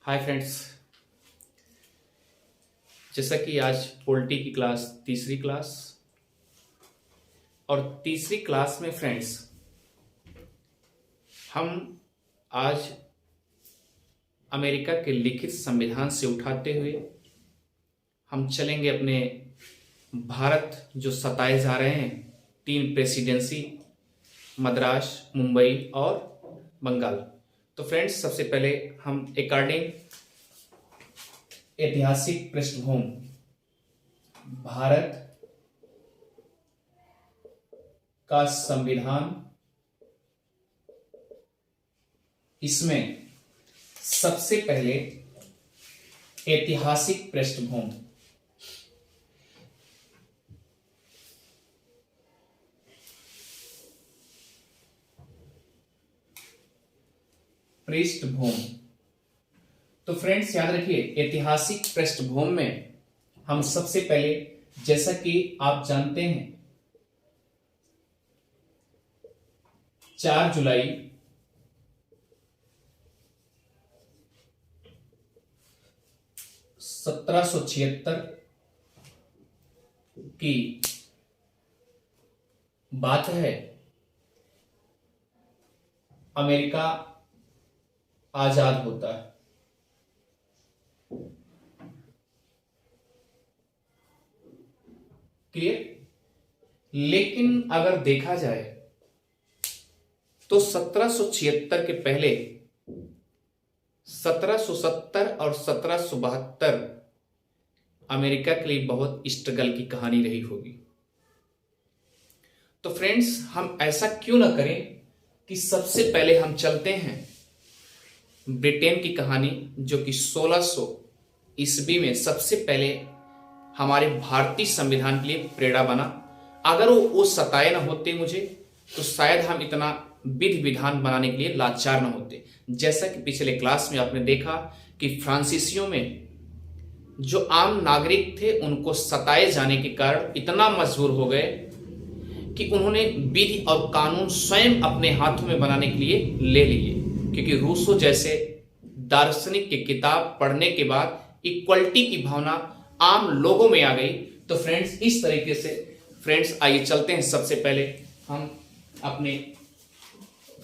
Hi friends. जैसा कि आज पॉलिटी की क्लास तीसरी क्लास और तीसरी क्लास में फ्रेंड्स हम आज अमेरिका के लिखित संविधान से उठाते हुए हम चलेंगे अपने भारत जो सताए जा रहे हैं तीन प्रेसिडेंसी मद्रास, मुंबई और बंगाल। तो फ्रेंड्स सबसे पहले हम अकॉर्डिंग ऐतिहासिक पृष्ठभूमि भारत का संविधान, इसमें सबसे पहले ऐतिहासिक पृष्ठभूमि तो फ्रेंड्स याद रखिए ऐतिहासिक पृष्ठभूमि में हम सबसे पहले, जैसा कि आप जानते हैं, 4 जुलाई 1776 की बात है। अमेरिका आजाद होता है। क्लियर? लेकिन अगर देखा जाए तो 1776 के पहले 1770 और 1772 अमेरिका के लिए बहुत स्ट्रगल की कहानी रही होगी। तो फ्रेंड्स हम ऐसा क्यों ना करें कि सबसे पहले हम चलते हैं ब्रिटेन की कहानी, जो कि 1600 ईस्वी में सबसे पहले हमारे भारतीय संविधान के लिए प्रेरणा बना। अगर वो सताए ना होते मुझे, तो शायद हम इतना विधि विधान बनाने के लिए लाचार न होते। जैसा कि पिछले क्लास में आपने देखा कि फ्रांसीसियों में जो आम नागरिक थे उनको सताए जाने के कारण इतना मजबूर हो गए कि उन्होंने विधि और कानून स्वयं अपने हाथों में बनाने के लिए ले लिए, क्योंकि रूसो जैसे दार्शनिक की किताब पढ़ने के बाद इक्वलिटी की भावना आम लोगों में आ गई। तो फ्रेंड्स इस तरीके से फ्रेंड्स आइए चलते हैं सबसे पहले हम अपने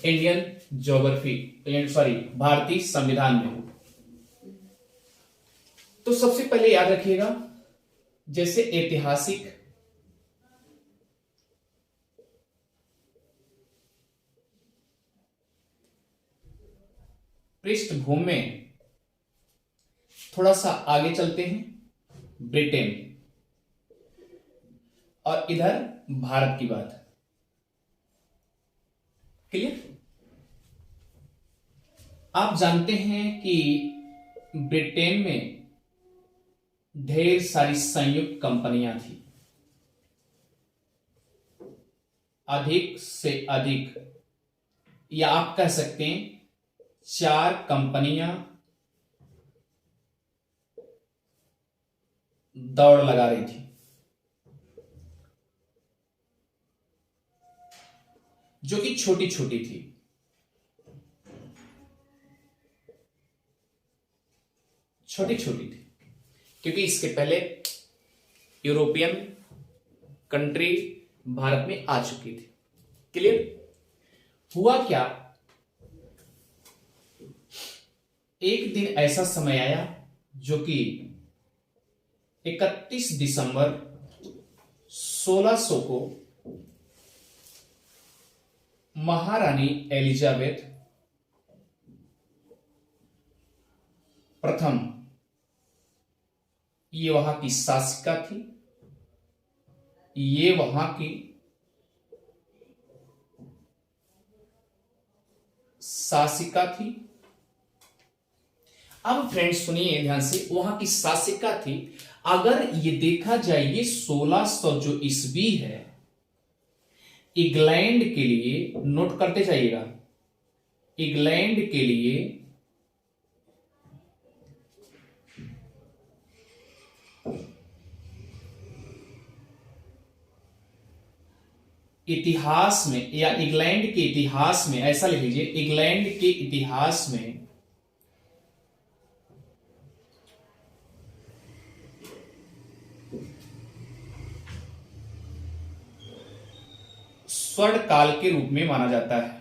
इंडियन भारतीय संविधान में। तो सबसे पहले याद रखिएगा, जैसे ऐतिहासिक पृष्ठभूमि में थोड़ा सा आगे चलते हैं, ब्रिटेन और इधर भारत की बात। क्लियर? आप जानते हैं कि ब्रिटेन में ढेर सारी संयुक्त कंपनियां थी, अधिक से अधिक, या आप कह सकते हैं 4 कंपनियां दौड़ लगा रही थी, जो कि छोटी छोटी थी। क्योंकि इसके पहले यूरोपियन कंट्री भारत में आ चुकी थी। क्लियर? हुआ क्या, एक दिन ऐसा समय आया जो कि 31 दिसंबर 1600 को महारानी एलिजाबेथ प्रथम, ये वहां की शासिका थी, ये वहां की शासिका थी। अब फ्रेंड्स सुनिए ध्यान से, वहां की शासिका थी। अगर ये देखा जाए, ये 1600 जो ईस्वी है, इंग्लैंड के लिए, नोट करते जाइएगा, इंग्लैंड के लिए इतिहास में, या इंग्लैंड के इतिहास में, ऐसा लिख लीजिए, इंग्लैंड के इतिहास में स्वर्ण काल के रूप में माना जाता है।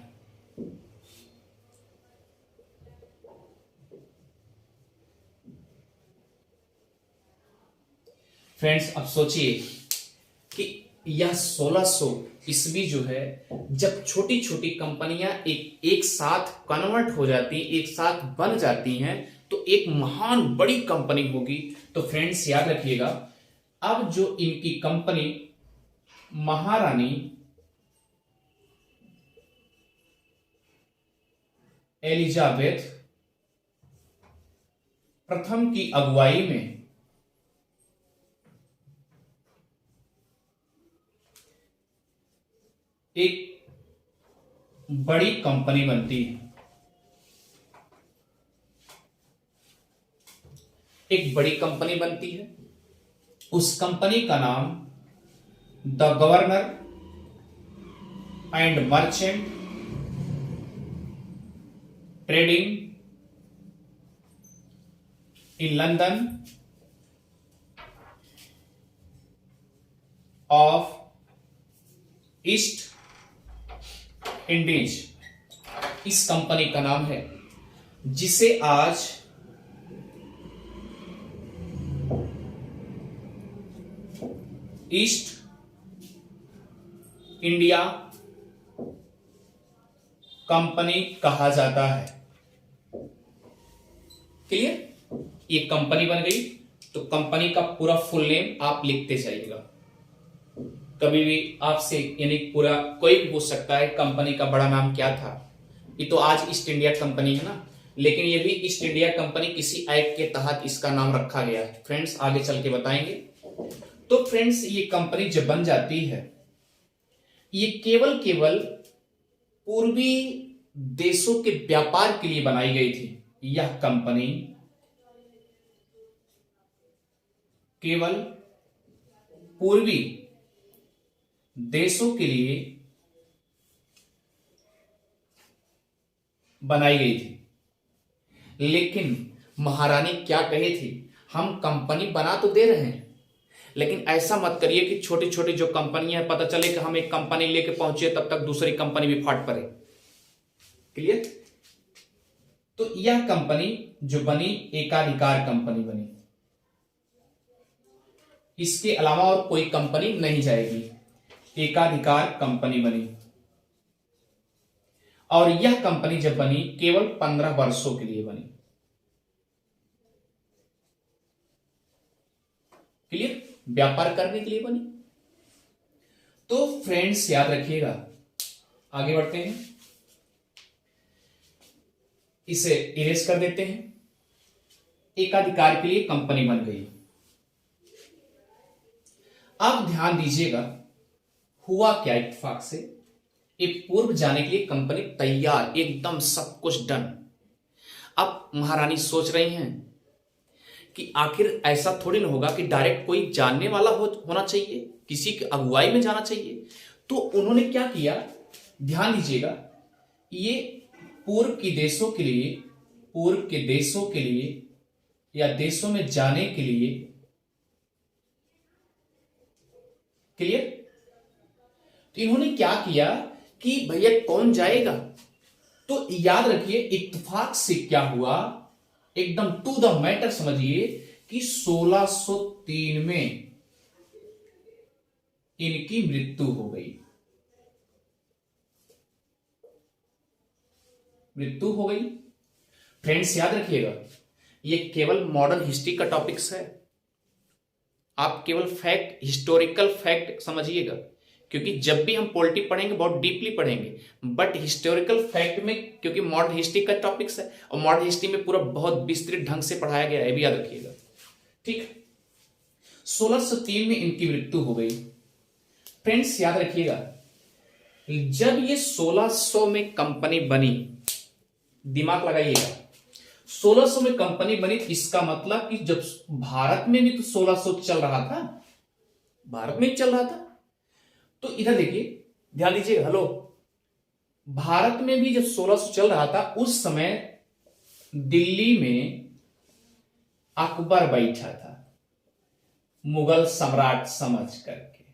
फ्रेंड्स, अब सोचिए कि यह 1600 ईस्वी जो है, जब छोटी छोटी कंपनियां एक साथ कन्वर्ट हो जाती, एक साथ बन जाती हैं, तो एक महान बड़ी कंपनी होगी। तो फ्रेंड्स याद रखिएगा, अब जो इनकी कंपनी महारानी एलिजाबेथ प्रथम की अगुवाई में एक बड़ी कंपनी बनती है। एक बड़ी कंपनी बनती है। उस कंपनी का नाम the governor and merchant trading in London of east Indies, इस कंपनी का नाम है, जिसे आज ईस्ट इंडिया कंपनी कहा जाता है। क्लियर? ये कंपनी बन गई, तो कंपनी का पूरा फुल नेम आप लिखते जाइएगा। कभी भी आपसे यानी पूरा कोई भी पूछ सकता है कंपनी का बड़ा नाम क्या था। ये तो आज ईस्ट इंडिया कंपनी है ना, लेकिन ये भी ईस्ट इंडिया कंपनी किसी एक्ट के तहत इसका नाम रखा गया है। फ्रेंड्स आगे चल के बताएंगे। तो फ्रेंड्स ये कंपनी जब बन जाती है, ये केवल पूर्वी देशों के व्यापार के लिए बनाई गई थी। यह कंपनी केवल पूर्वी देशों के लिए बनाई गई थी। लेकिन महारानी क्या कही थी, हम कंपनी बना तो दे रहे हैं, लेकिन ऐसा मत करिए कि छोटी छोटी जो कंपनियां हैं, पता चले कि हम एक कंपनी लेके पहुंचे तब तक दूसरी कंपनी भी फाट पड़े। क्लियर? तो यह कंपनी जो बनी, एकाधिकार कंपनी बनी। इसके अलावा और कोई कंपनी नहीं जाएगी, एकाधिकार कंपनी बनी। और यह कंपनी जब बनी, केवल 15 वर्षों के लिए बनी। क्लियर? व्यापार करने के लिए बनी। तो फ्रेंड्स याद रखिएगा, आगे बढ़ते हैं, इसे इरेज कर देते हैं। एकाधिकार के लिए कंपनी बन गई। अब ध्यान दीजिएगा हुआ क्या इत्तेफाक से। एक पूर्व जाने के लिए कंपनी तैयार, एकदम सब कुछ डन। अब महारानी सोच रही हैं कि आखिर ऐसा थोड़ी ना होगा कि डायरेक्ट कोई जानने वाला होना चाहिए, किसी की अगुवाई में जाना चाहिए। तो उन्होंने क्या किया, ध्यान दीजिएगा, ये पूर्व के देशों के लिए या देशों में जाने के लिए, क्लियर, तो इन्होंने क्या किया कि भैया कौन जाएगा। तो याद रखिए इत्तेफाक से क्या हुआ, एकदम टू द मैटर समझिए कि 1603 में इनकी मृत्यु हो गई। फ्रेंड्स याद रखिएगा, ये केवल मॉडर्न हिस्ट्री का टॉपिक्स है। आप केवल फैक्ट, हिस्टोरिकल फैक्ट समझिएगा, क्योंकि जब भी हम पॉलिटी पढ़ेंगे बहुत डीपली पढ़ेंगे, बट हिस्टोरिकल फैक्ट में, क्योंकि मॉडर्न हिस्ट्री का टॉपिक्स है और मॉडर्न हिस्ट्री में पूरा बहुत विस्तृत ढंग से पढ़ाया गया है, भी याद रखिएगा। ठीक, 1603 में इनकी मृत्यु हो गई। फ्रेंड्स याद रखिएगा, जब ये 1600 में कंपनी बनी, दिमाग लगाइएगा, 1600 में कंपनी बनी, इसका मतलब कि जब भारत में भी तो 1600 चल रहा था, भारत में चल रहा था। तो इधर देखिए, ध्यान दीजिए, हेलो, भारत में भी जब 1600 चल रहा था, उस समय दिल्ली में अकबर बैठा था, मुगल सम्राट समझ करके,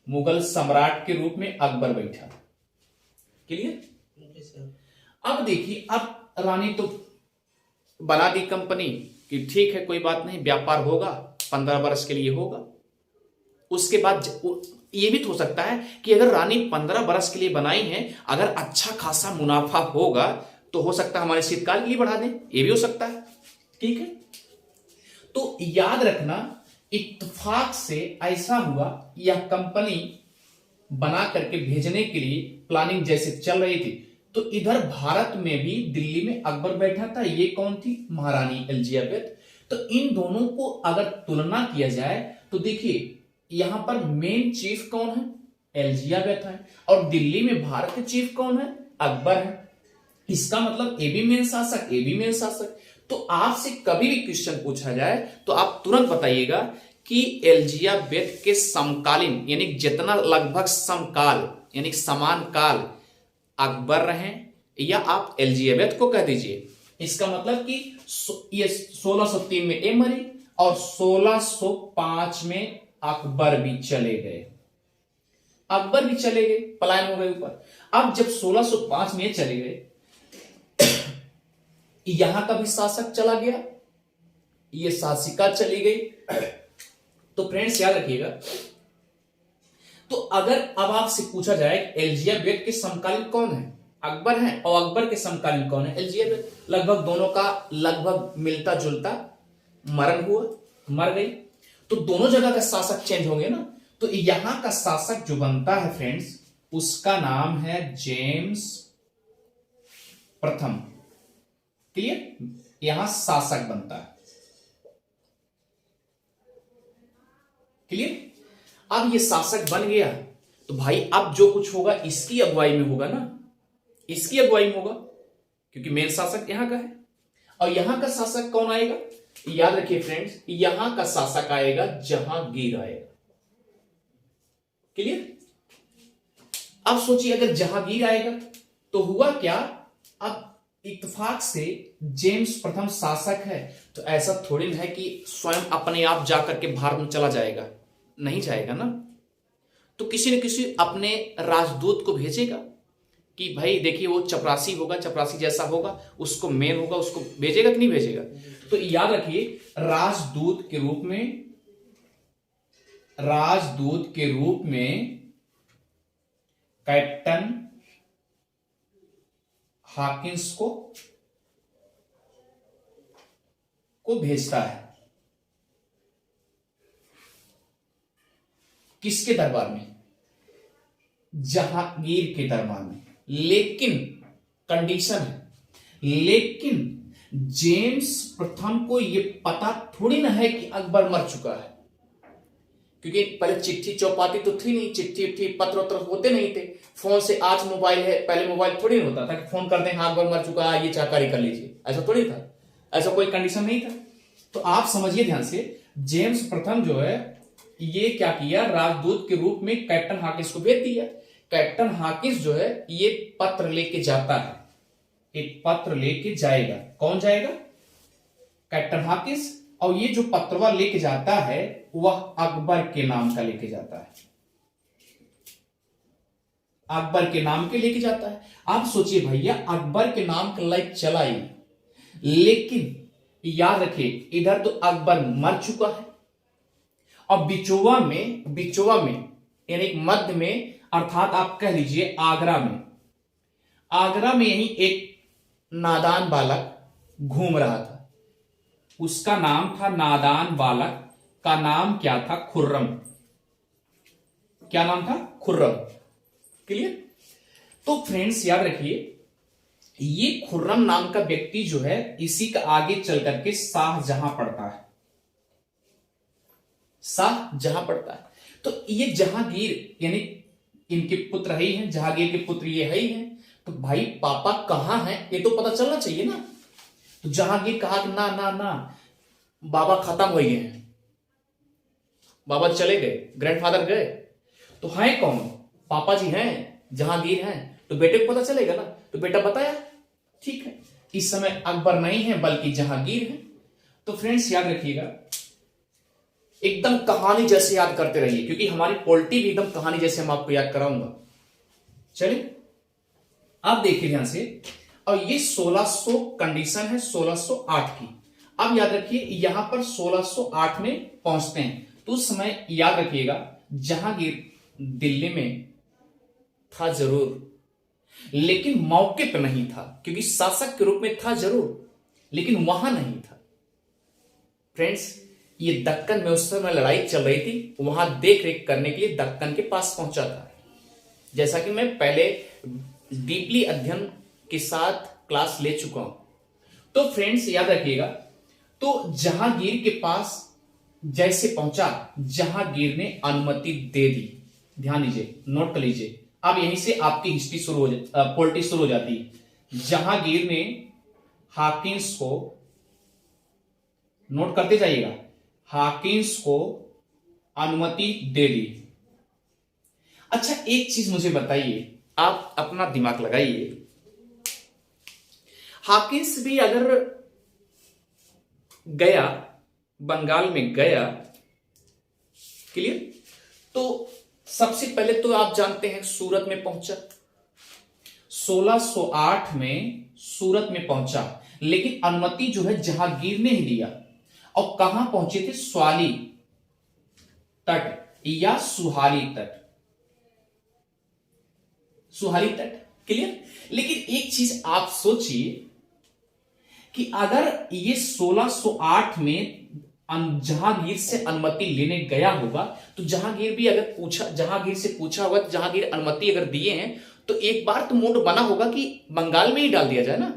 मुगल सम्राट के रूप में अकबर बैठा था। क्लियर। अब देखिए, अब रानी तो बना दी कंपनी कि ठीक है कोई बात नहीं, व्यापार होगा, 15 वर्ष के लिए होगा। उसके बाद ये भी तो हो सकता है कि अगर रानी 15 वर्ष के लिए बनाई है, अगर अच्छा खासा मुनाफा होगा तो हो सकता है हमारे शीतकाल के लिए बढ़ा दें, ये भी हो सकता है। ठीक है, तो याद रखना, इत्तेफाक से ऐसा हुआ, यह कंपनी बना करके भेजने के लिए प्लानिंग जैसे चल रही थी, तो इधर भारत में भी दिल्ली में अकबर बैठा था, ये कौन थी, महारानी एलिजाबेथ। तो इन दोनों को अगर तुलना किया जाए तो देखिए, यहां पर मेन चीफ कौन है, एलिजाबेथ है, और दिल्ली में भारत के चीफ कौन है, अकबर है। इसका मतलब ए भी मेन शासक, ए भी मेन शासक। तो आपसे कभी भी क्वेश्चन पूछा जाए तो आप तुरंत बताइएगा कि एलिजाबेथ के समकालीन, यानी जितना लगभग समकाल यानी समान काल अकबर रहे, या आप एलिजाबेथ को कह दीजिए। इसका मतलब कि ये 1603 में ए मरी और 1605 में अकबर भी चले गए, अकबर भी चले गए, पलायन हो गए ऊपर। अब जब 1605 में चले गए, यहां का भी शासक चला गया, ये शासिका चली गई। तो फ्रेंड्स याद रखिएगा, तो अगर अब आपसे पूछा जाए एलिजाबेथ के समकालीन कौन है, अकबर है, और अकबर के समकालीन कौन है, एलिजाबेथ, लगभग दोनों का लगभग मिलता जुलता मरण हुआ, मर गई, तो दोनों जगह का शासक चेंज होंगे ना। तो यहां का शासक जो बनता है फ्रेंड्स, उसका नाम है जेम्स प्रथम। क्लियर, यहां शासक बनता है। क्लियर, अब ये शासक बन गया, तो भाई अब जो कुछ होगा इसकी अगुवाई में होगा ना, इसकी अगुवाई में होगा, क्योंकि मेन शासक यहां का है। और यहां का शासक कौन आएगा, याद रखिए फ्रेंड्स, यहां का शासक आएगा जहांगीर आएगा। क्लियर, अब सोचिए अगर जहांगीर आएगा तो हुआ क्या, अब इत्तेफाक से जेम्स प्रथम शासक है, तो ऐसा थोड़ी ना है कि स्वयं अपने आप जाकर के भारत में चला जाएगा, नहीं जाएगा ना, तो किसी न किसी अपने राजदूत को भेजेगा कि भाई देखिए वो चपरासी होगा, चपरासी जैसा होगा, उसको मेन होगा, उसको भेजेगा कि नहीं भेजेगा। तो याद रखिए, राजदूत के रूप में कैप्टन हॉकिंस को भेजता है, किसके दरबार में, जहांगीर के दरबार में। लेकिन कंडीशन है, लेकिन जेम्स प्रथम को यह पता थोड़ी ना है कि अकबर मर चुका है, क्योंकि पहले चिट्ठी चौपाती तो थी नहीं, चिट्ठी पत्र होते नहीं थे, फोन से आज मोबाइल है, पहले मोबाइल थोड़ी होता था कि फोन करते हैं हाँ अकबर मर चुका है, ये जानकारी कर लीजिए, ऐसा थोड़ी था, ऐसा कोई कंडीशन नहीं था। तो आप समझिए ध्यान से, जेम्स प्रथम जो है ये क्या किया, राजदूत के रूप में कैप्टन हॉकिंस को भेज दिया। कैप्टन हॉकिंस जो है ये पत्र लेके जाता है, एक पत्र लेके जाएगा, कौन जाएगा, कैप्टन हॉकिंस, और ये जो पत्रवा लेके जाता है वह अकबर के नाम का लेके जाता है, अकबर के नाम के लेके जाता है। आप सोचिए भैया, अकबर के नाम का लाइक चलाई, लेकिन याद रखिए इधर तो अकबर मर चुका है, और बिचोवा में यानी मध्य में, अर्थात आप कह लीजिए आगरा में यही एक नादान बालक घूम रहा था, उसका नाम था, नादान बालक का नाम क्या था, खुर्रम। क्या नाम था, खुर्रम। क्लियर, तो फ्रेंड्स याद रखिए, ये खुर्रम नाम का व्यक्ति जो है, इसी का आगे चल करके शाहजहां पड़ता है, शाहजहां पड़ता है। तो ये जहांगीर यानी इनके पुत्र ही हैं, जहांगीर के पुत्र ये ही हैं। तो भाई पापा कहां हैं ये तो पता चलना चाहिए ना। तो जहांगीर कहा कि ना ना ना, बाबा खत्म हो गए हैं, बाबा चले गए, ग्रैंडफादर गए, तो हैं कौन, पापा जी हैं, जहांगीर हैं, तो बेटे को पता चलेगा ना। तो बेटा बताया, ठीक है, इस समय अकबर नहीं है बल्कि जहांगीर है। तो फ्रेंड्स याद रखिएगा, एकदम कहानी जैसे याद करते रहिए, क्योंकि हमारी पॉलिटी भी एकदम कहानी जैसे हम आपको याद कराऊंगा। चलिए, आप देखिए ध्यान से, और ये 1600 कंडीशन है 1608 की। अब याद रखिए यहां पर 1608 में पहुंचते हैं, तो उस समय याद रखिएगा जहांगीर दिल्ली में था जरूर, लेकिन मौके पर नहीं था, क्योंकि शासक के रूप में था जरूर, लेकिन वहां नहीं था। फ्रेंड्स, ये दक्कन में उस समय लड़ाई चल रही थी, वहां देख रेख करने के लिए दक्कन के पास पहुंचा था। जैसा कि मैं पहले डीपली अध्ययन के साथ क्लास ले चुका हूं। तो फ्रेंड्स याद रखिएगा, तो जहांगीर के पास जैसे पहुंचा, जहांगीर ने अनुमति दे दी। ध्यान दीजिए, नोट कर लीजिए। अब यहीं से आपकी हिस्ट्री शुरू हो पॉलिटिक्स शुरू हो जाती है। जहांगीर ने हाकिन्स को, नोट करते जाइएगा, हाकिन्स को अनुमति दे दी। अच्छा, एक चीज मुझे बताइए, आप अपना दिमाग लगाइए, हाकिन्स भी अगर गया, बंगाल में गया, क्लियर, तो सबसे पहले तो आप जानते हैं सूरत में पहुंचा, 1608 में सूरत में पहुंचा, लेकिन अनुमति जो है जहांगीर ने ही दिया। और कहां पहुंचे थे? स्वाली तट या सुहाली तट, सुहाली तट, क्लियर। लेकिन एक चीज आप सोचिए कि अगर ये 1608 में जहांगीर से अनुमति लेने गया होगा, तो जहांगीर भी अगर पूछा, जहांगीर से पूछा होगा, तो जहांगीर अनुमति अगर दिए हैं, तो एक बार तो मूड बना होगा कि बंगाल में ही डाल दिया जाए ना।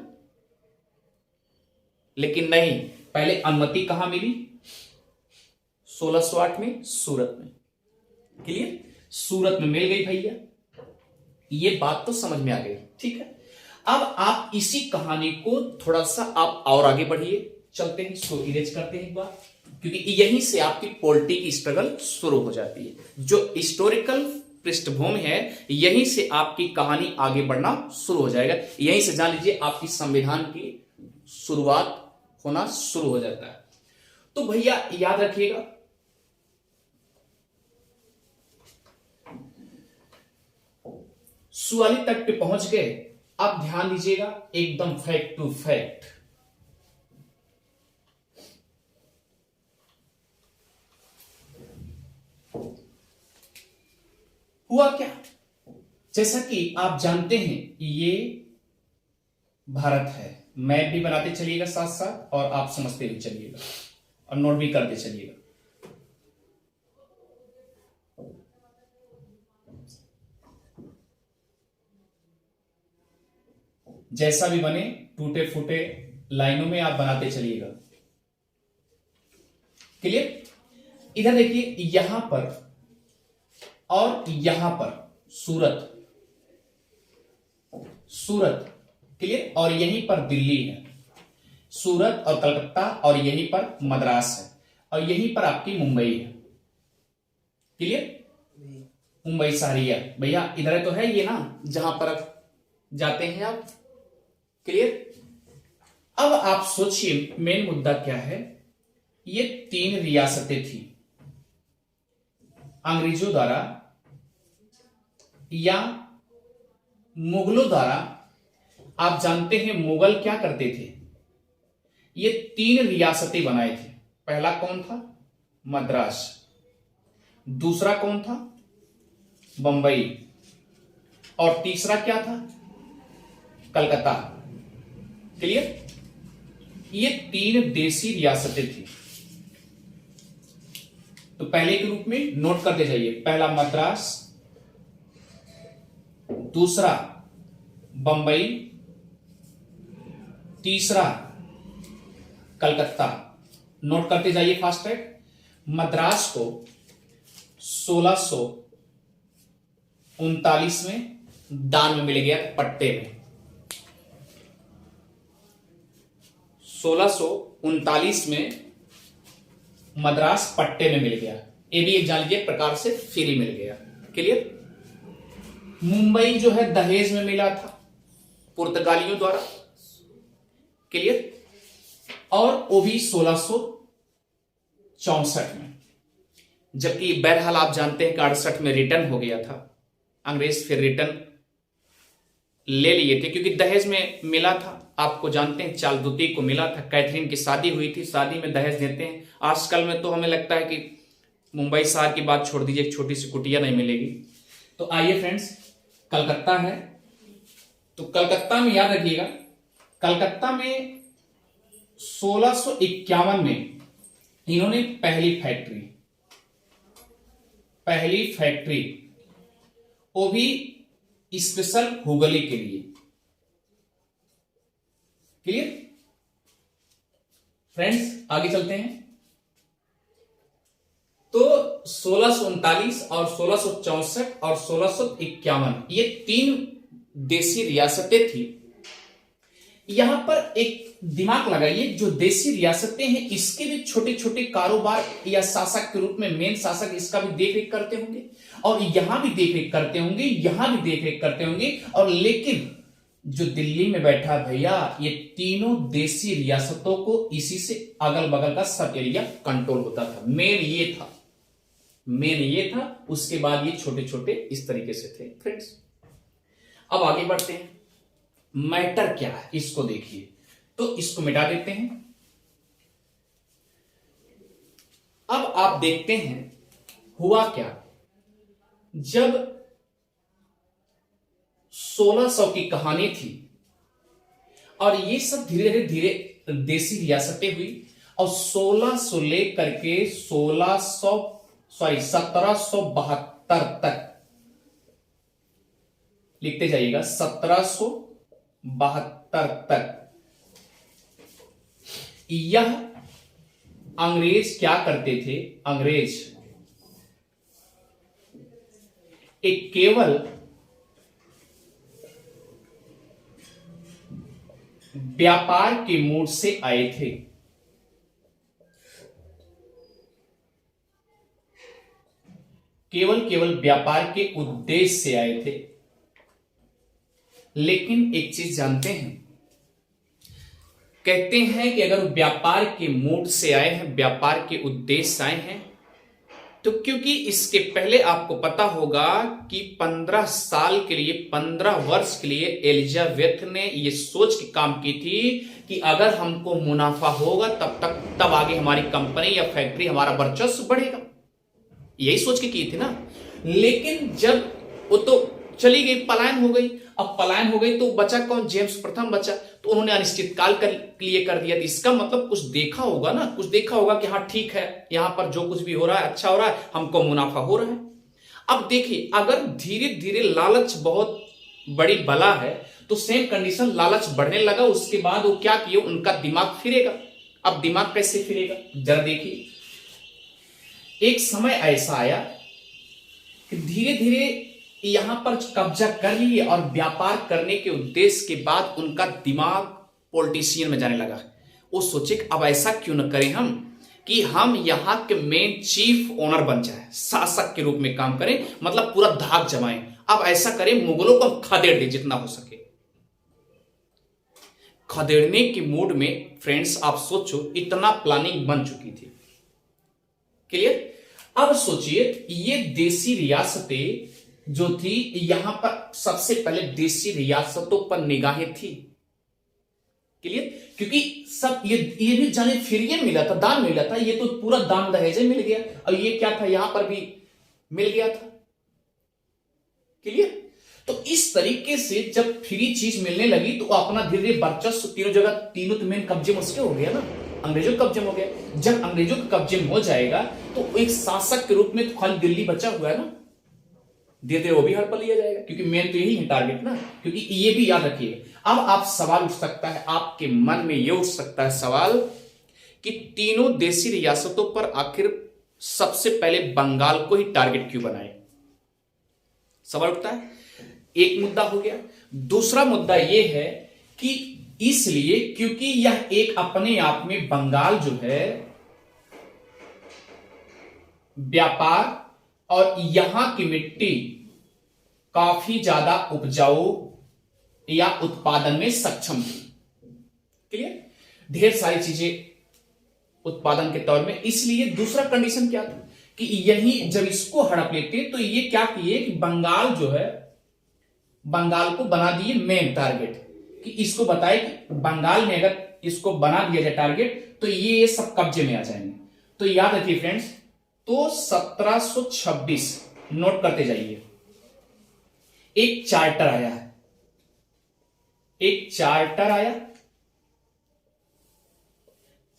लेकिन नहीं, पहले अनुमति कहां मिली? 1608 में सूरत में, क्लियर, सूरत में मिल गई भैया। ये बात तो समझ में आ गई, ठीक है। अब आप इसी कहानी को थोड़ा सा आप और आगे बढ़िए, चलते हैं, इसको इरेज करते हैं एक बार, क्योंकि यहीं से आपकी पॉलिटी की स्ट्रगल शुरू हो जाती है। जो हिस्टोरिकल पृष्ठभूमि है, यहीं से आपकी कहानी आगे बढ़ना शुरू हो जाएगा। यहीं से जान लीजिए आपकी संविधान की शुरुआत होना शुरू हो जाता है। तो भैया याद रखिएगा, सुवाली तट पे पहुंच गए। अब ध्यान दीजिएगा, एकदम फैक्ट टू फैक्ट, हुआ क्या? जैसा कि आप जानते हैं ये भारत है, मैप भी बनाते चलिएगा साथ साथ, और आप समझते भी चलिएगा और नोट भी करते चलिएगा। जैसा भी बने, टूटे फूटे लाइनों में आप बनाते चलिएगा, क्लियर। इधर देखिए, यहां पर और यहां पर सूरत, सूरत, क्लियर, और यहीं पर दिल्ली है, सूरत और कलकत्ता, और यहीं पर मद्रास है, और यहीं पर आपकी मुंबई है, क्लियर, मुंबई शहरिया। भैया इधर तो है ये ना, जहां पर जाते हैं आप, क्लियर। अब आप सोचिए मेन मुद्दा क्या है। ये 3 रियासतें थी अंग्रेजों द्वारा या मुगलों द्वारा। आप जानते हैं मुगल क्या करते थे, ये 3 रियासतें बनाए थे। पहला कौन था? मद्रास। दूसरा कौन था? बंबई। और तीसरा क्या था? कलकत्ता, क्लियर। ये 3 देशी रियासतें थी। तो पहले के रूप में नोट करते जाइए, पहला मद्रास, दूसरा बंबई, तीसरा कलकत्ता। नोट करते जाइए फास्ट ट्रैक। मद्रास को 1639 में दान में मिल गया, पट्टे में। 1639 में मद्रास पट्टे में मिल गया। ये भी एक जान लीजिए प्रकार से फ्री मिल गया, क्लियर। मुंबई जो है दहेज में मिला था पुर्तगालियों द्वारा, क्लियर। और वो भी 1664 में, जबकि बहरहाल आप जानते हैं कि 68 में रिटर्न हो गया था अंग्रेज, फिर रिटर्न ले लिए थे, क्योंकि दहेज में मिला था। आपको जानते हैं चार्ल्स द्वितीय को मिला था, कैथरीन की शादी हुई थी, शादी में दहेज देते हैं। आजकल में तो हमें लगता है कि मुंबई शहर की बात छोड़ दीजिए, एक छोटी सी कुटिया नहीं मिलेगी। तो आइए फ्रेंड्स, कलकत्ता है, तो कलकत्ता में याद रखिएगा, कलकत्ता में 1651 में इन्होंने पहली फैक्ट्री वो भी स्पेशल हुगली के लिए। क्लियर फ्रेंड्स, आगे चलते हैं। तो 1639 और 1664 और 1651 ये 3 देशी रियासतें थी। यहां पर एक दिमाग लगाइए, जो देशी रियासतें हैं इसके भी छोटे छोटे कारोबार या शासक के रूप में मेन शासक इसका भी देखरेख करते होंगे, और यहां भी देखरेख करते होंगे, यहां भी देखरेख करते होंगे। और लेकिन जो दिल्ली में बैठा भैया, ये तीनों देशी रियासतों को इसी से अगल बगल का सब एरिया कंट्रोल होता था। मेन ये था। उसके बाद ये छोटे छोटे इस तरीके से थे फ्रेंड्स। अब आगे बढ़ते हैं, मैटर क्या है इसको देखिए। तो इसको मिटा देते हैं। अब आप देखते हैं हुआ क्या, जब 1600 की कहानी थी और ये सब धीरे धीरे देशी रियासतें हुई, और 1600 लेकर के 1772 तक लिखते जाइएगा, 1772 तक यह अंग्रेज क्या करते थे, अंग्रेज एक केवल व्यापार के मूड से आए थे। केवल व्यापार के उद्देश्य से आए थे। लेकिन एक चीज जानते हैं, कहते हैं कि अगर व्यापार के मूड से आए हैं, व्यापार के उद्देश्य से आए हैं, तो क्योंकि इसके पहले आपको पता होगा कि 15 साल के लिए, 15 वर्ष के लिए एलिजाबेथ ने यह सोच के काम की थी कि अगर हमको मुनाफा होगा तब आगे हमारी कंपनी या फैक्ट्री, हमारा वर्चस्व बढ़ेगा। यही सोच के की थी ना। लेकिन जब वो तो चली गई, पलायन हो गई। अब पलायन हो गई तो बचा कौन, जेम्स प्रथम बचा। तो उन्होंने अनिश्चित काल के लिए कर दिया। इसका मतलब कुछ देखा होगा ना, कुछ देखा होगा कि हाँ ठीक है, यहां पर जो कुछ भी हो रहा है अच्छा हो रहा है, हमको मुनाफा हो रहा है। अब देखिए, अगर धीरे धीरे लालच बहुत बड़ी बला है, तो सेम कंडीशन, लालच बढ़ने लगा, उसके बाद वो क्या किए, उनका दिमाग फिरेगा। अब दिमाग कैसे फिरेगा जरा देखिए। एक समय ऐसा आया कि धीरे धीरे यहां पर कब्जा कर लिए, और व्यापार करने के उद्देश्य के बाद उनका दिमाग पॉलिटिशियन में जाने लगा। वो सोचे कि अब ऐसा क्यों न करें हम, कि हम यहां के मेन चीफ ओनर बन जाए, शासक के रूप में काम करें, मतलब पूरा धाक जमाएं। अब ऐसा करें, मुगलों को खदेड़ दे जितना हो सके। खदेड़ने के मूड में फ्रेंड्स आप सोचो, इतना प्लानिंग बन चुकी थी। क्लियर। अब सोचिए, ये देशी रियासतें जो थी, यहां पर सबसे पहले देशी रियासतों पर निगाहें थी। क्लियर। क्योंकि सब ये भी जाने फिर ये मिला था, दान मिला था, ये तो पूरा दान दहेज मिल गया, और ये क्या था, यहां पर भी मिल गया था। क्लियर। तो इस तरीके से जब फ्री चीज मिलने लगी, तो अपना धीरे धीरे वर्चस्व तीनों जगह, तीनों तो मेन कब्जे में उसके हो गया ना, अंग्रेजों के कब्जे में हो गया। जब अंग्रेजों के कब्जे में हो जाएगा, तो एक शासक के रूप में तो खाली दिल्ली बचा हुआ है ना, धीरे धीरे वो भी हड़प लिया जाएगा, क्योंकि मेन तो यही है टारगेट ना। क्योंकि ये भी याद रखिए, अब आप सवाल उठ सकता है, आपके मन में ये उठ सकता है सवाल कि तीनों देशी रियासतों पर आखिर सबसे पहले बंगाल को ही टारगेट क्यों बनाए। सवाल उठता है। एक मुद्दा हो गया। दूसरा मुद्दा यह है कि इसलिए क्योंकि यह एक अपने आप में, बंगाल जो है, व्यापार और यहां की मिट्टी काफी ज्यादा उपजाऊ या उत्पादन में सक्षम थी। क्लियर। ढेर सारी चीजें उत्पादन के तौर में। इसलिए दूसरा कंडीशन क्या था कि यही जब इसको हड़प लेते, तो ये क्या किए कि बंगाल जो है बंगाल को बना दिए मेन टारगेट, कि इसको बताए कि बंगाल में अगर इसको बना दिया जाए टारगेट तो ये सब कब्जे में आ जाएंगे। तो याद रखिए फ्रेंड्स, तो 1726 नोट करते जाइए। एक चार्टर आया है, एक चार्टर आया,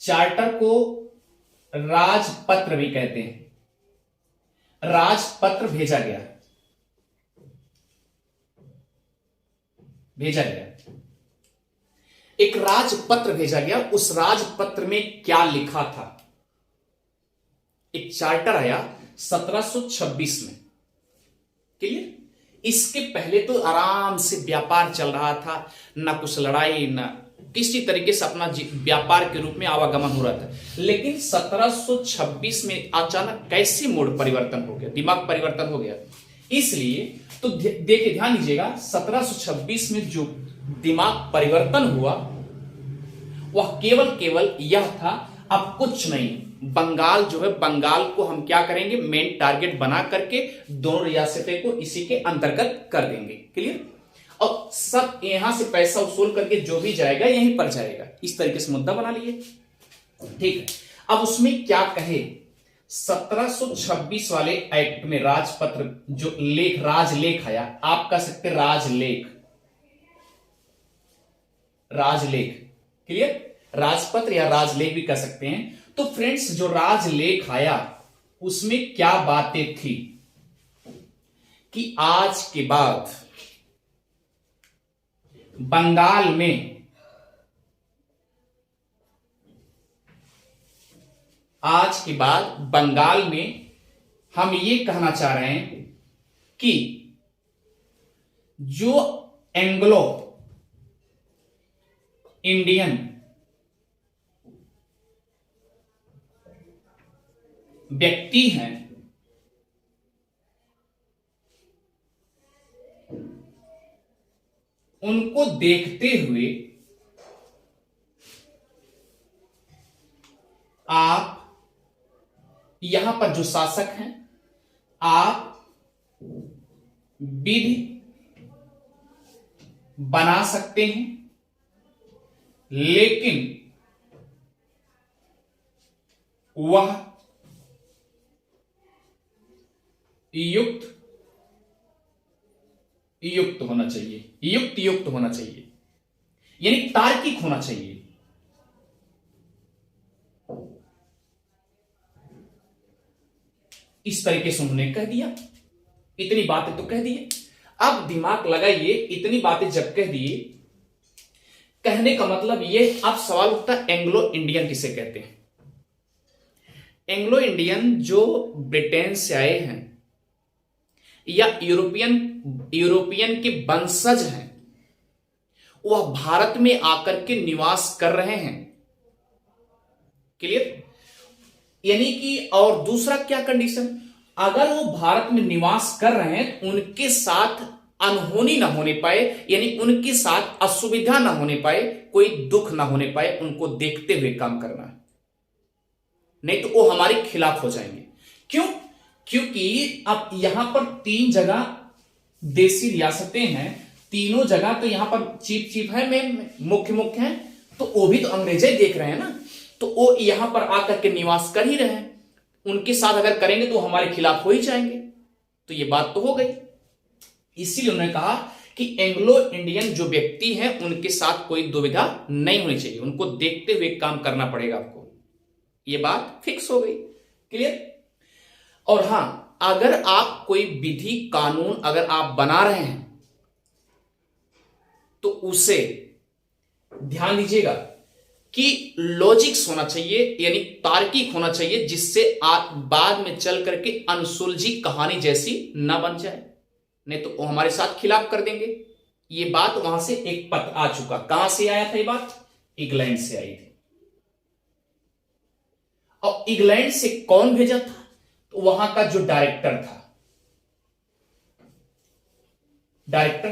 चार्टर को राजपत्र भी कहते हैं। राजपत्र भेजा गया, भेजा गया, एक राजपत्र भेजा गया। उस राजपत्र में क्या लिखा था? एक चार्टर आया 1726 में, क्लियर। इसके पहले तो आराम से व्यापार चल रहा था, ना कुछ लड़ाई, ना किसी तरीके से अपना व्यापार के रूप में आवागमन हो रहा था। लेकिन 1726 में अचानक कैसे मोड परिवर्तन हो गया, दिमाग परिवर्तन हो गया। इसलिए तो देखिए, ध्यान दीजिएगा, 1726 में जो दिमाग परिवर्तन हुआ वह केवल यह था, अब कुछ नहीं, बंगाल जो है, बंगाल को हम क्या करेंगे, मेन टारगेट बना करके दोनों रियासतें को इसी के अंतर्गत कर देंगे, क्लियर। और सब यहां से पैसा वसूल करके जो भी जाएगा यहीं पर जाएगा, इस तरीके से मुद्दा बना लिए, ठीक है। अब उसमें क्या कहे, 1726 वाले एक्ट में राजपत्र जो लेख, राजलेख आया, आप कह सकते राजलेख, राजलेख, क्लियर। राजपत्र या राजलेख भी कह सकते हैं। तो फ्रेंड्स, जो राजलेख आया उसमें क्या बातें थी कि आज के बाद बंगाल में, आज के बाद बंगाल में हम ये कहना चाह रहे हैं कि जो एंग्लो इंडियन व्यक्ति हैं, उनको देखते हुए आप यहां पर जो शासक हैं, आप विधि बना सकते हैं, लेकिन वह युक्त होना चाहिए, युक्त होना चाहिए, यानी तार्किक होना चाहिए। इस तरीके से उन्होंने कह दिया, इतनी बातें तो कह दिए। अब दिमाग लगाइए, इतनी बातें जब कह दिए, कहने का मतलब ये, अब सवाल उठता है एंग्लो इंडियन किसे कहते हैं। एंग्लो इंडियन जो ब्रिटेन से आए हैं या यूरोपियन के वंशज हैं, वह भारत में आकर के निवास कर रहे हैं, क्लियर। यानी कि, और दूसरा क्या कंडीशन, अगर वो भारत में निवास कर रहे हैं तो उनके साथ अनहोनी ना होने पाए, यानी उनके साथ असुविधा ना होने पाए, कोई दुख ना होने पाए, उनको देखते हुए काम करना है, नहीं तो वो हमारे खिलाफ हो जाएंगे। क्यों? क्योंकि अब यहां पर 3 जगह देसी रियासतें हैं, तीनों जगह तो यहां पर चीफ है, मेन मुख्य हैं, तो वो भी तो अंग्रेज ही देख रहे हैं ना, तो वो यहां पर आकर के निवास कर ही रहे हैं। उनके साथ अगर करेंगे तो हमारे खिलाफ हो ही जाएंगे। तो ये बात तो हो गई। इसीलिए उन्होंने कहा कि एंग्लो इंडियन जो व्यक्ति हैं उनके साथ कोई दुविधा नहीं होनी चाहिए, उनको देखते हुए काम करना पड़ेगा आपको। ये बात फिक्स हो गई, क्लियर। और हां, अगर आप कोई विधि कानून अगर आप बना रहे हैं तो उसे ध्यान दीजिएगा कि लॉजिक्स होना चाहिए, यानी तार्किक होना चाहिए, जिससे आप बाद में चल करके अनसुलझी कहानी जैसी ना बन जाए, नहीं तो वो हमारे साथ खिलाफ कर देंगे। ये बात वहां से एक पत्र आ चुका। कहां से आया था ये बात? इंग्लैंड से आई थी। और इंग्लैंड से कौन भेजा था? तो वहां का जो डायरेक्टर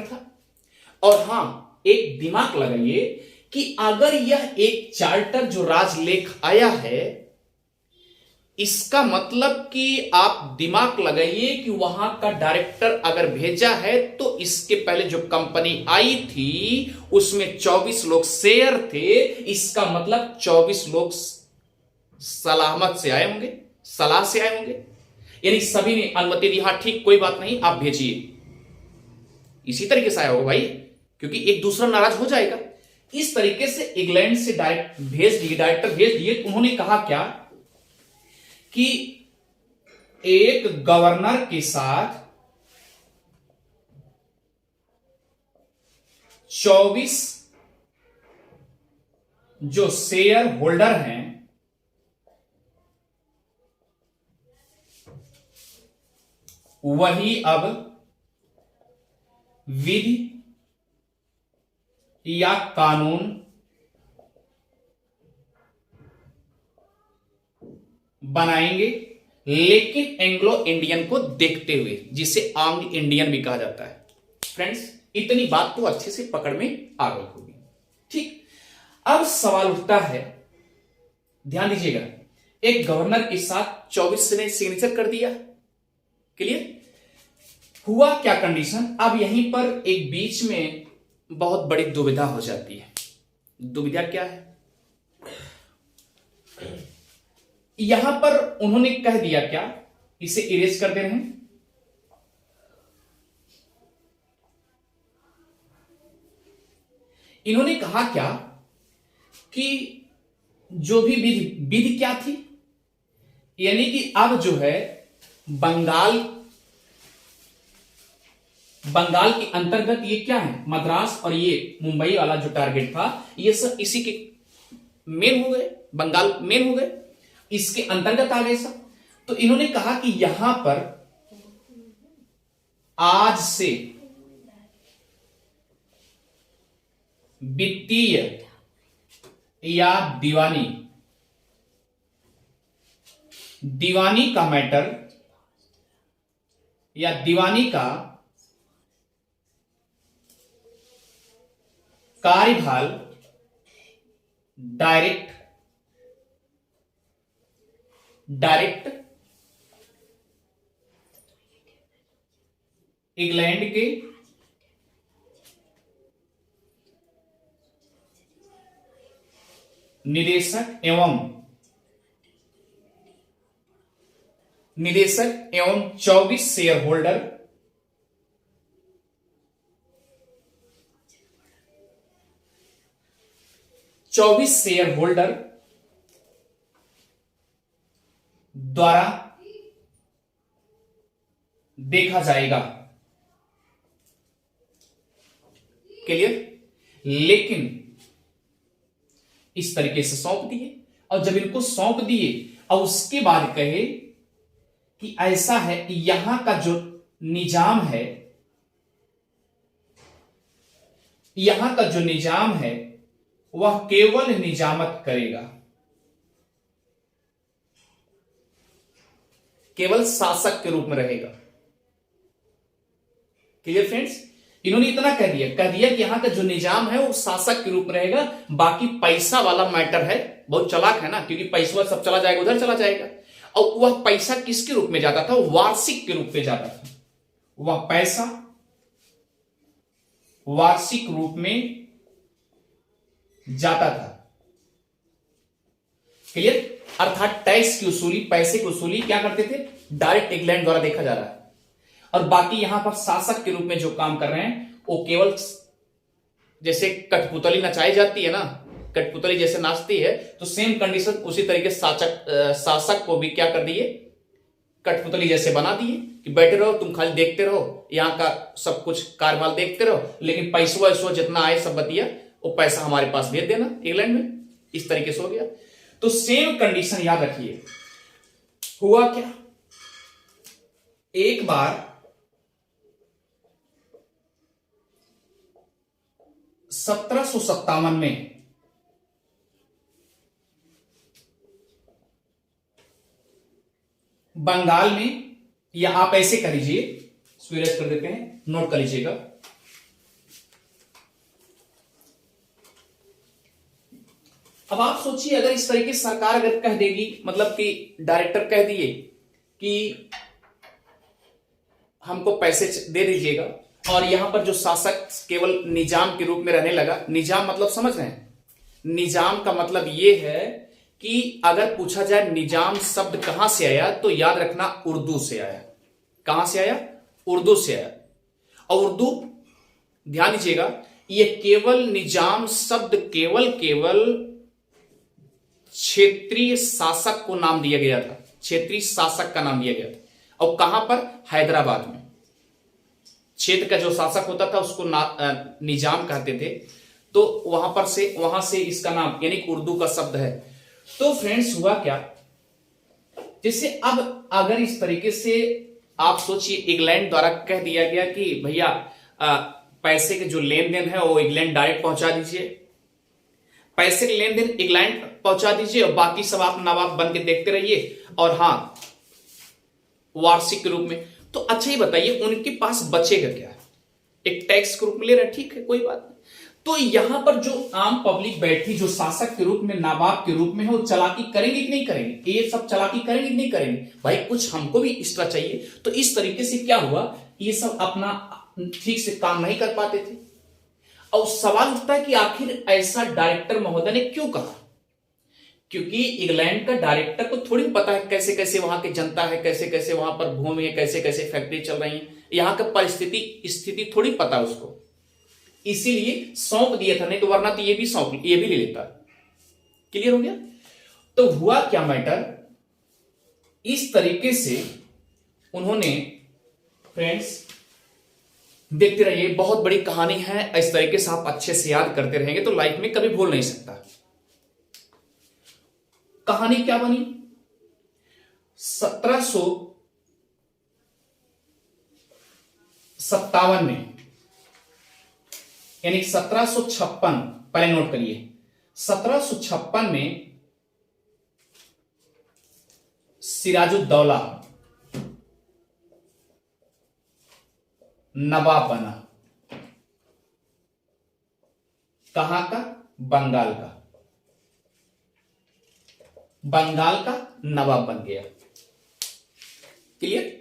था। और हां, एक दिमाग लगाइए कि अगर यह एक चार्टर जो राजलेख आया है, इसका मतलब कि आप दिमाग लगाइए कि वहां का डायरेक्टर अगर भेजा है तो इसके पहले जो कंपनी आई थी उसमें 24 लोग शेयर थे। इसका मतलब 24 लोग सलामत से आए होंगे, सलाह से आए होंगे, यानी सभी ने अनुमति दी, हाँ ठीक कोई बात नहीं आप भेजिए। इसी तरीके से आया होगा भाई, क्योंकि एक दूसरा नाराज हो जाएगा। इस तरीके से इंग्लैंड से डायरेक्टर भेज दिए। उन्होंने कहा क्या कि एक गवर्नर के साथ 24 जो शेयर होल्डर हैं वही अब विधि या कानून बनाएंगे, लेकिन एंग्लो इंडियन को देखते हुए, जिसे आंग्ल इंडियन भी कहा जाता है। फ्रेंड्स, इतनी बात तो अच्छे से पकड़ में आ गई होगी। ठीक, अब सवाल उठता है, ध्यान दीजिएगा, एक गवर्नर के साथ 24 ने सिग्नेचर कर दिया, क्लियर? हुआ क्या कंडीशन? अब यहीं पर एक बीच में बहुत बड़ी दुविधा हो जाती है। दुविधा क्या है? यहां पर उन्होंने कह दिया क्या, इसे इरेज कर दे रहे हैं, इन्होंने कहा क्या कि जो भी विधि क्या थी, यानी कि अब जो है बंगाल के अंतर्गत ये क्या है, मद्रास और ये मुंबई वाला जो टारगेट था, ये सब इसी के मेन हो गए, बंगाल मेन हो गए, इसके अंतर्गत आ गए सब। तो इन्होंने कहा कि यहां पर आज से वित्तीय या दीवानी का मैटर या दीवानी का कार्यभार डायरेक्ट इंग्लैंड के निदेशक एवं 24 शेयर होल्डर द्वारा देखा जाएगा, क्लियर? लेकिन इस तरीके से सौंप दिए, और जब इनको सौंप दिए और उसके बाद कहे कि ऐसा है कि यहां का जो निजाम है, यहां का जो निजाम है वह केवल निजामत करेगा, केवल शासक के रूप में रहेगा। Clear friends? इन्होंने इतना कह दिया कि यहां का जो निजाम है वो शासक के रूप में रहेगा, बाकी पैसा वाला मैटर है। बहुत चालाक है ना, क्योंकि पैसा सब चला जाएगा, उधर चला जाएगा। और वह पैसा किसके रूप में जाता था? वार्षिक के रूप में जाता था। वह पैसा वार्षिक रूप में जाता था, क्लियर? अर्थात टैक्स की वसूली, पैसे की वसूली क्या करते थे? डायरेक्ट इंग्लैंड द्वारा देखा जा रहा है। और बाकी यहां पर शासक के रूप में जो काम कर रहे हैं वो केवल, जैसे कठपुतली नचाई जाती है ना, कठपुतली जैसे नाचती है, तो सेम कंडीशन उसी तरीके शासक को भी क्या कर दिए? कठपुतली जैसे बना दिए कि बैठे रहो तुम, खाली देखते रहो, यहां का सब कुछ कारभार देखते रहो, लेकिन पैसवा वैसवा जितना आए सब बतिया वो पैसा हमारे पास भेज देना इंग्लैंड में। इस तरीके से हो गया। तो सेम कंडीशन याद रखिए। हुआ क्या, एक बार 1757 में बंगाल में, या आप ऐसे कर लीजिए, स्पेलिश कर देते हैं, नोट कर लीजिएगा, अब आप सोचिए, अगर इस तरीके से सरकार अगर कह देगी, मतलब कि डायरेक्टर कह दिए कि हमको पैसे दे दीजिएगा, और यहां पर जो शासक केवल निजाम के रूप में रहने लगा। निजाम मतलब समझ रहे हैं? निजाम का मतलब यह है कि अगर पूछा जाए निजाम शब्द कहां से आया, तो याद रखना उर्दू से आया। कहां से आया? उर्दू से आया। और उर्दू, ध्यान दीजिएगा, यह केवल निजाम शब्द केवल क्षेत्रीय शासक को नाम दिया गया था। क्षेत्रीय शासक का नाम दिया गया था। और कहां पर? हैदराबाद में। क्षेत्र का जो शासक होता था उसको निजाम कहते थे। तो वहां से इसका नाम, यानी उर्दू का शब्द है। तो फ्रेंड्स, हुआ क्या, जैसे अब अगर इस तरीके से आप सोचिए, इंग्लैंड द्वारा कह दिया गया कि भैया पैसे के जो लेन देन है वो इंग्लैंड डायरेक्ट पहुंचा दीजिए, पैसे के लेन देन इंग्लैंड पहुंचा दीजिए, और बाकी सब आप नवाब बन के देखते रहिए, और हां वार्षिक के रूप में। तो अच्छा, ये बताइए उनके पास बचेगा क्या? एक टैक्स के रूप में ले रहे, ठीक है, कोई बात नहीं। तो यहां पर जो आम पब्लिक बैठी, जो शासक के रूप में, नवाब के रूप में है, वो चालाकी करेंगे कि नहीं करेंगे? ये सब चालाकी करेंगे कि नहीं करेंगे? भाई कुछ हमको भी एक्स्ट्रा चाहिए। तो इस तरीके से क्या हुआ, ये सब अपना ठीक से काम नहीं कर पाते थे। और सवाल उठता है कि आखिर ऐसा डायरेक्टर महोदय ने क्यों कहा? क्योंकि इंग्लैंड का डायरेक्टर को थोड़ी पता है कैसे कैसे वहां की जनता है, कैसे कैसे वहां पर भूमि है, कैसे कैसे फैक्ट्री चल रही है, यहां का परिस्थिति स्थिति थोड़ी पता है उसको। इसीलिए सौंप दिया था, नहीं तो वरना तो ये भी ले लेता। क्लियर हो गया? तो हुआ क्या मैटर, इस तरीके से उन्होंने, फ्रेंड्स देखते रहिए, बहुत बड़ी कहानी है। इस तरीके से आप अच्छे से याद करते रहेंगे तो लाइफ में कभी भूल नहीं सकता। कहानी क्या बनी? 1757 में, यानी 1756, पहले नोट करिए, 1756 में सिराजुद्दौला नवाब बना। कहां का? बंगाल का। बंगाल का नवाब बन गया। क्लियर?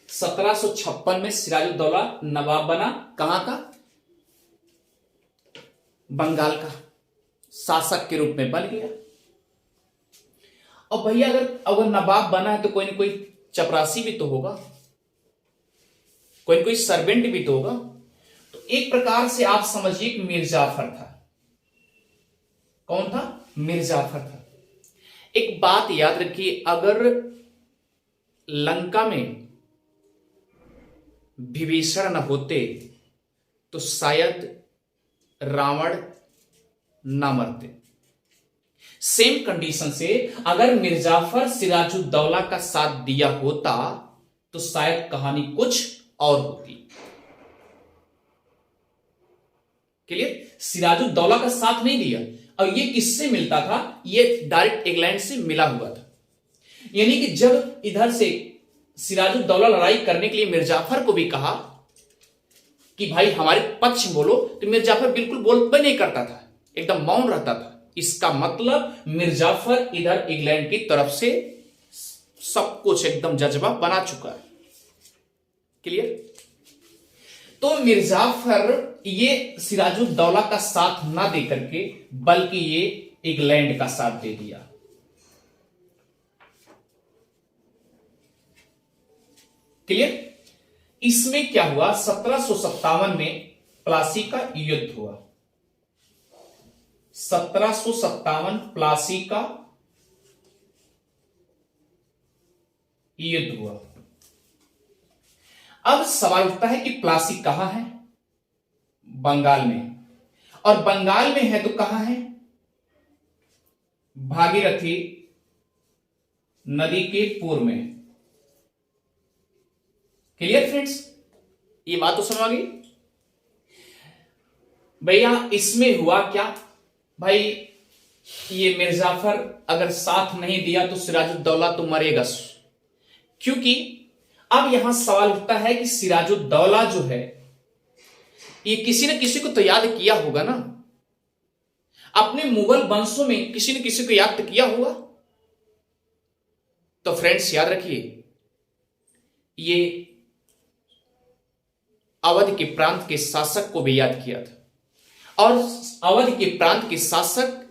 1756 में सिराजुद्दौला नवाब बना। कहां का? बंगाल का। शासक के रूप में बन गया। और भैया अगर नवाब बना है तो कोई ना कोई चपरासी भी तो होगा, कोई ना कोई सर्वेंट भी तो होगा। तो एक प्रकार से आप समझिए कि मिर्जाफर था। कौन था? मिर्जाफर था। एक बात याद रखिए, अगर लंका में विभीषण न होते तो शायद रावण ना मरते। सेम कंडीशन से अगर मिर्जाफर सिराजुद्दौला का साथ दिया होता तो शायद कहानी कुछ और होती। क्लियर? सिराजुद्दौला का साथ नहीं दिया। और ये किससे मिलता था? ये डायरेक्ट इंग्लैंड से मिला हुआ था। यानी कि जब इधर से सिराजुद्दौला लड़ाई करने के लिए मिर्जाफर को भी कहा कि भाई हमारे पक्ष में बोलो, तो मिर्जाफर बिल्कुल बोल नहीं करता था, एकदम मौन रहता था। इसका मतलब मिर्जाफर इधर इंग्लैंड की तरफ से सब कुछ एकदम जज्बा बना चुका है। क्लियर? तो मिर्जाफर ये सिराजुद्दौला का साथ ना दे करके बल्कि ये इंग्लैंड का साथ दे दिया। क्लियर? इसमें क्या हुआ? 1757 में प्लासी का युद्ध हुआ। 1757 प्लासी का युद्ध हुआ। अब सवाल उठता है कि प्लासी कहां है? बंगाल में। और बंगाल में है तो कहां है? भागीरथी नदी के पूर्व में। Clear friends? ये बात तो समझ आ गई भैया। इसमें हुआ क्या भाई, ये मिर्जाफर अगर साथ नहीं दिया तो सिराजुद्दौला तो मरेगा। क्योंकि अब यहां सवाल उठता है कि सिराजुद्दौला जो है ये किसी न किसी को तो याद किया होगा ना। अपने मुगल वंशों में किसी न किसी को याद किया होगा। तो फ्रेंड्स याद रखिए, ये अवध के प्रांत के शासक को भी याद किया था, और अवध के प्रांत के शासक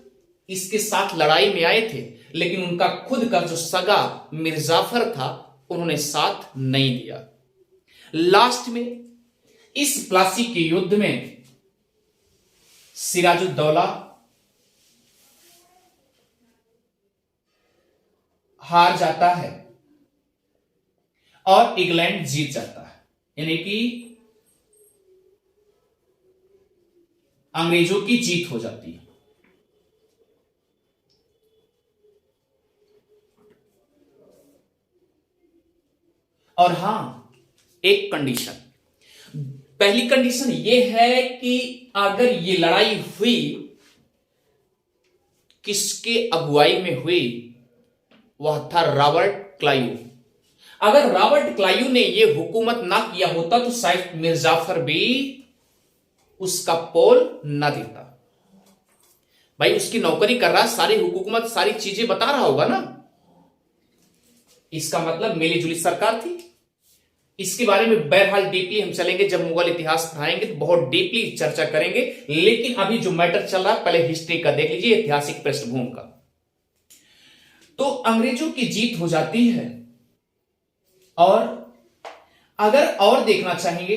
इसके साथ लड़ाई में आए थे, लेकिन उनका खुद का जो सगा मिर्जाफर था उन्होंने साथ नहीं दिया। लास्ट में इस प्लासी के युद्ध में सिराजुद्दौला हार जाता है और इंग्लैंड जीत जाता है, यानी कि अंग्रेजों की जीत हो जाती है। और हां, एक कंडीशन, पहली कंडीशन यह है कि अगर ये लड़ाई हुई किसके अगुवाई में हुई, वह था रॉबर्ट क्लाइव। अगर रॉबर्ट क्लाइव ने यह हुकूमत ना किया होता तो शायद मिर्जाफर भी उसका पोल ना देता। भाई उसकी नौकरी कर रहा, सारी हुकूमत सारी चीजें बता रहा होगा ना, इसका मतलब मिली जुली सरकार थी। इसके बारे में बहरहाल डीपली हम चलेंगे, जब मुगल इतिहास पढ़ाएंगे तो बहुत डीपली चर्चा करेंगे। लेकिन अभी जो मैटर चल रहा है पहले हिस्ट्री का देख लीजिए, ऐतिहासिक पृष्ठभूमि का। तो अंग्रेजों की जीत हो जाती है, और अगर और देखना चाहेंगे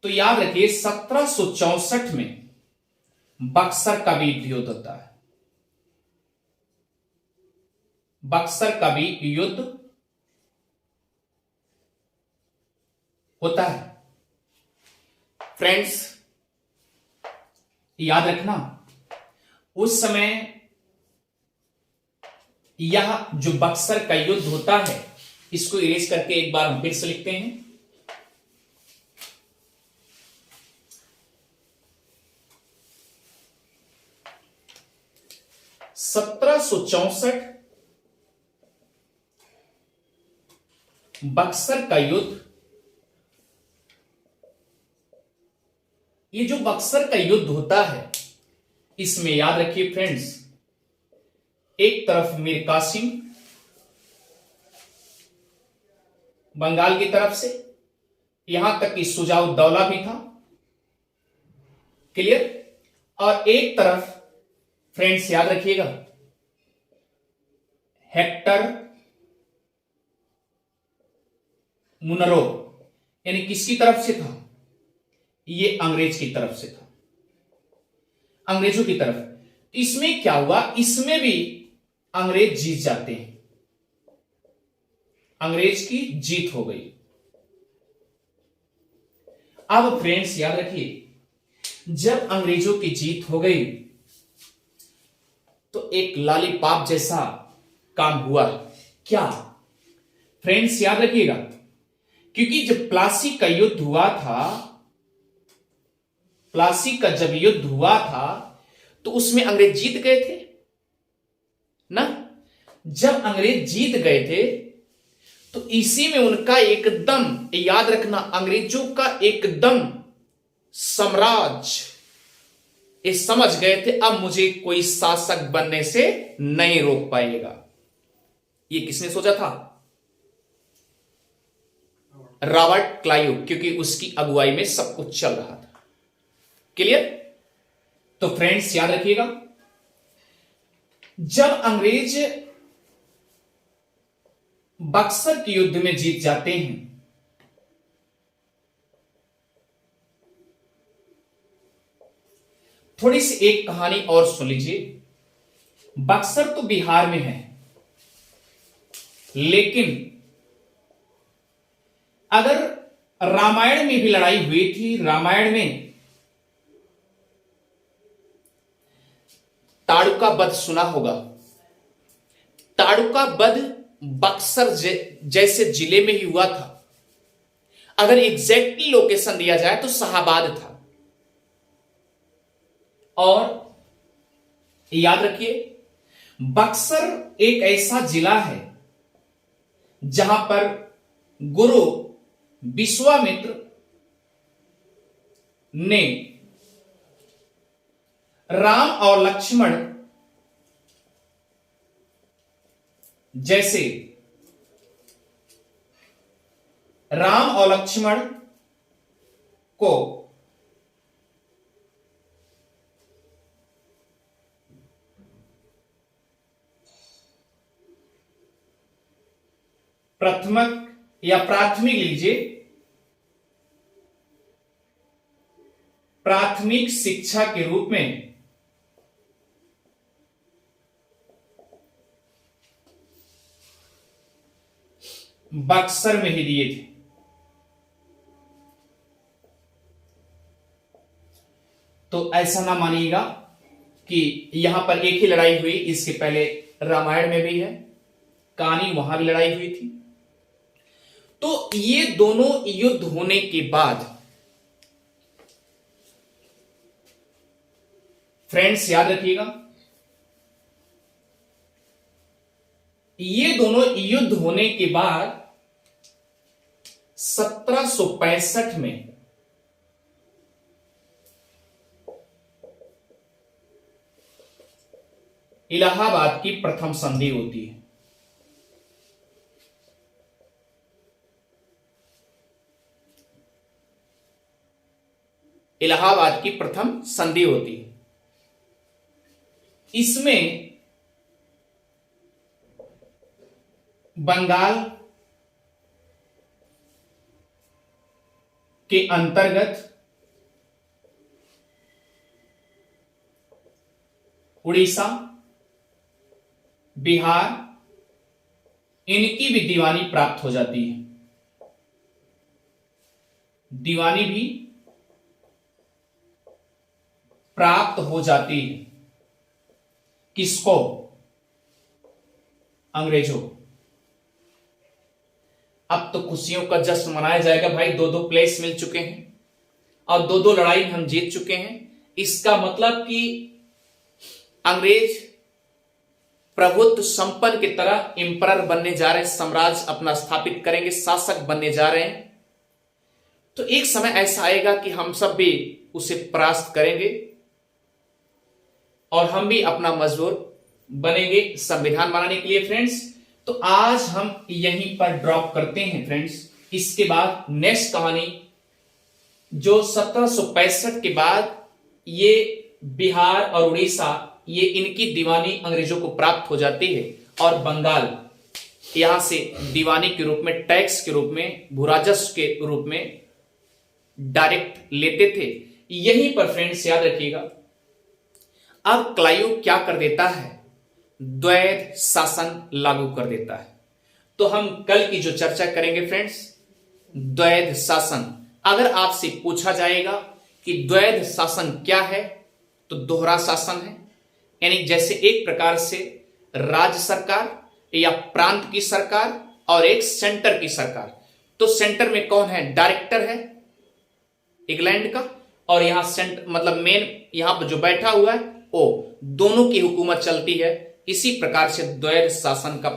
तो याद रखिए 1764 में बक्सर का भी युद्ध होता है। बक्सर का भी युद्ध होता है। फ्रेंड्स याद रखना, उस समय यह जो बक्सर का युद्ध होता है, इसको इरेज करके एक बार हम फिर से लिखते हैं। (1764) बक्सर का युद्ध। ये जो बक्सर का युद्ध होता है, इसमें याद रखिए फ्रेंड्स, एक तरफ मीर कासिम बंगाल की तरफ से, यहां तक कि शुजाउद्दौला भी था, क्लियर। और एक तरफ फ्रेंड्स याद रखिएगा हेक्टर मुनरो, यानी किसकी तरफ से था, ये अंग्रेज की तरफ से था, अंग्रेजों की तरफ। इसमें क्या हुआ, इसमें भी अंग्रेज जीत जाते हैं, अंग्रेज की जीत हो गई। अब फ्रेंड्स याद रखिए, जब अंग्रेजों की जीत हो गई तो एक लॉलीपॉप जैसा काम हुआ। क्या फ्रेंड्स याद रखिएगा, क्योंकि जब प्लासी का युद्ध हुआ था, प्लासी का जब युद्ध हुआ था तो उसमें अंग्रेज जीत गए थे ना। जब अंग्रेज जीत गए थे तो इसी में उनका एकदम, याद रखना, अंग्रेजों का एकदम साम्राज्य, ये समझ गए थे अब मुझे कोई शासक बनने से नहीं रोक पाएगा। ये किसने सोचा था, रॉबर्ट क्लाइव, क्योंकि उसकी अगुवाई में सब कुछ चल रहा था, क्लियर। तो फ्रेंड्स याद रखिएगा, जब अंग्रेज बक्सर के युद्ध में जीत जाते हैं थोड़ी सी एक कहानी और सुन लीजिए। बक्सर तो बिहार में है, लेकिन अगर रामायण में भी लड़ाई हुई थी, रामायण में ताड़ुका वध सुना होगा। ताड़ुका वध बक्सर जैसे जिले में ही हुआ था। अगर एग्जैक्टली लोकेशन दिया जाए तो शाहाबाद था। और याद रखिए, बक्सर एक ऐसा जिला है जहां पर गुरु विश्वामित्र ने राम और लक्ष्मण जैसे राम और लक्ष्मण को प्राथमिक या प्राथमिक लीजिए, प्राथमिक शिक्षा के रूप में बक्सर में ही दिए थे। तो ऐसा ना मानिएगा कि यहां पर एक ही लड़ाई हुई, इसके पहले रामायण में भी है कहानी, वहां भी लड़ाई हुई थी। तो ये दोनों युद्ध होने के बाद फ्रेंड्स याद रखिएगा, ये दोनों युद्ध होने के बाद 1765 में इलाहाबाद की प्रथम संधि होती है। इलाहाबाद की प्रथम संधि होती है। इसमें बंगाल के अंतर्गत उड़ीसा, बिहार, इनकी भी दीवानी प्राप्त हो जाती है। दीवानी भी प्राप्त हो जाती है। किसको? अंग्रेजों। अब तो खुशियों का जश्न मनाया जाएगा भाई, दो दो प्लेस मिल चुके हैं और दो दो लड़ाई हम जीत चुके हैं। इसका मतलब कि अंग्रेज प्रभुत्व संपन्न की तरह एम्परर बनने जा रहे हैं, साम्राज्य अपना स्थापित करेंगे, शासक बनने जा रहे हैं। तो एक समय ऐसा आएगा कि हम सब भी उसे परास्त करेंगे और हम भी अपना मजबूर बनेंगे संविधान बनाने के लिए फ्रेंड्स। तो आज हम यहीं पर ड्रॉप करते हैं फ्रेंड्स। इसके बाद नेक्स्ट कहानी जो 1765 के बाद ये बिहार और उड़ीसा, ये इनकी दीवानी अंग्रेजों को प्राप्त हो जाती है और बंगाल यहां से दीवानी के रूप में, टैक्स के रूप में, भूराजस्व के रूप में डायरेक्ट लेते थे। यहीं पर फ्रेंड्स याद रखिएगा, अब क्लाइव क्या कर देता है? द्वैध शासन लागू कर देता है। तो हम कल की जो चर्चा करेंगे फ्रेंड्स, द्वैध शासन। अगर आपसे पूछा जाएगा कि द्वैध शासन क्या है, तो दोहरा शासन है, यानी जैसे एक प्रकार से राज्य सरकार या प्रांत की सरकार और एक सेंटर की सरकार। तो सेंटर में कौन है? डायरेक्टर है इंग्लैंड का, और यहां सेंटर मतलब मेन यहां पर जो बैठा हुआ है वो, दोनों की हुकूमत चलती है। इसी प्रकार से द्वैध शासन का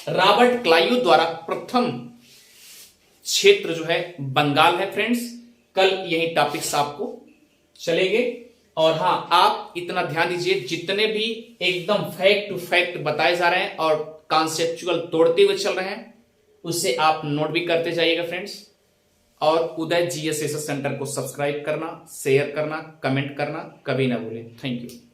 रॉबर्ट क्लाइव द्वारा प्रथम क्षेत्र जो है बंगाल है फ्रेंड्स। कल यही टॉपिक्स आपको चलेंगे। और हां, आप इतना ध्यान दीजिए, जितने भी एकदम फैक्ट टू फैक्ट बताए जा रहे हैं और कॉन्सेप्चुअल तोड़ते हुए चल रहे हैं, उसे आप नोट भी करते जाइएगा फ्रेंड्स। और उदय जीएसएस सेंटर को सब्सक्राइब करना, शेयर करना, कमेंट करना कभी ना भूलें। Thank you.